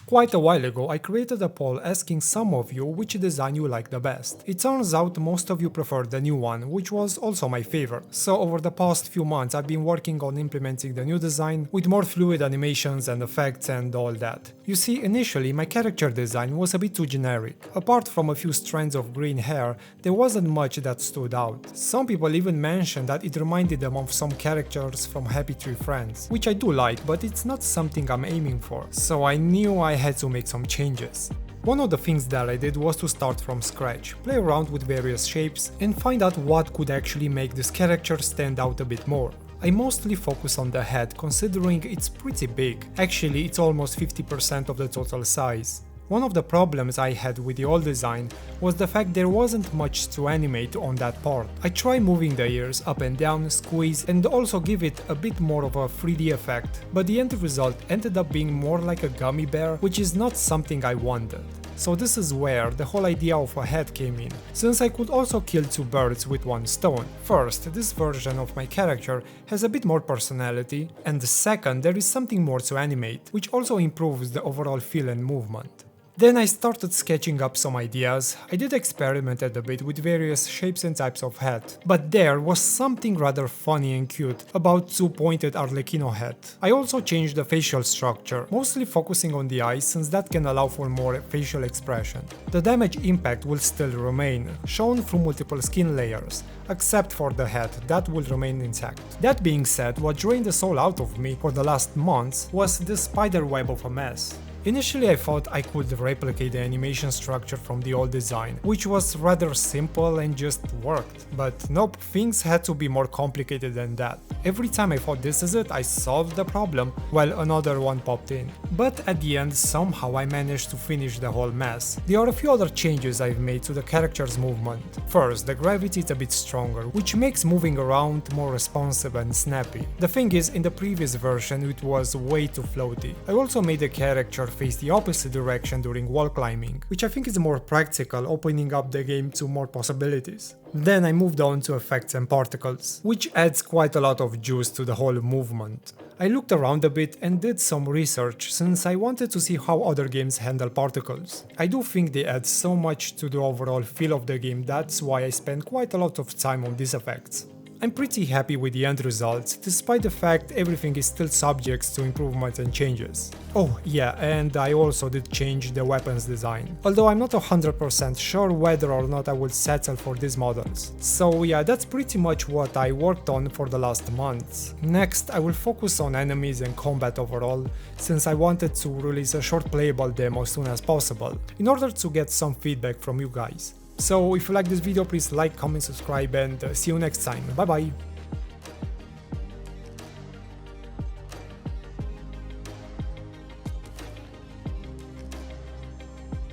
Quite a while ago, I created a poll asking some of you which design you like the best. It turns out most of you preferred the new one, which was also my favorite. So over the past few months I've been working on implementing the new design with more fluid animations and effects and all that. You see, initially my character design was a bit too generic. Apart from a few strands of green hair, there wasn't much that stood out. Some people even mentioned that it reminded them of some characters from Happy Tree Friends, which I do like, but it's not something I'm aiming for. So I knew I had to make some changes. One of the things that I did was to start from scratch, play around with various shapes and find out what could actually make this character stand out a bit more. I mostly focus on the head, considering it's pretty big. Actually, it's almost 50% of the total size. One of the problems I had with the old design was the fact there wasn't much to animate on that part. I tried moving the ears up and down, squeeze, and also give it a bit more of a 3D effect, but the end result ended up being more like a gummy bear, which is not something I wanted. So this is where the whole idea of a head came in, since I could also kill two birds with one stone. First, this version of my character has a bit more personality, and second, there is something more to animate, which also improves the overall feel and movement. Then I started sketching up some ideas. I did experiment a bit with various shapes and types of head, but there was something rather funny and cute about two-pointed Arlecchino head. I also changed the facial structure, mostly focusing on the eyes since that can allow for more facial expression. The damage impact will still remain, shown through multiple skin layers, except for the head, that will remain intact. That being said, what drained the soul out of me for the last months was this spider web of a mess. Initially I thought I could replicate the animation structure from the old design, which was rather simple and just worked, but nope, things had to be more complicated than that. Every time I thought this is it, I solved the problem, while another one popped in. But at the end, somehow I managed to finish the whole mess. There are a few other changes I've made to the character's movement. First, the gravity is a bit stronger, which makes moving around more responsive and snappy. The thing is, in the previous version it was way too floaty. I also made the character face the opposite direction during wall climbing, which I think is more practical, opening up the game to more possibilities. Then I moved on to effects and particles, which adds quite a lot of juice to the whole movement. I looked around a bit and did some research since I wanted to see how other games handle particles. I do think they add so much to the overall feel of the game, that's why I spent quite a lot of time on these effects. I'm pretty happy with the end results, despite the fact everything is still subject to improvements and changes. Oh yeah, and I also did change the weapons design, although I'm not 100% sure whether or not I will settle for these models. So yeah, that's pretty much what I worked on for the last months. Next, I will focus on enemies and combat overall, since I wanted to release a short playable demo as soon as possible, in order to get some feedback from you guys. So if you like this video, please like, comment, subscribe, and see you next time. Bye bye!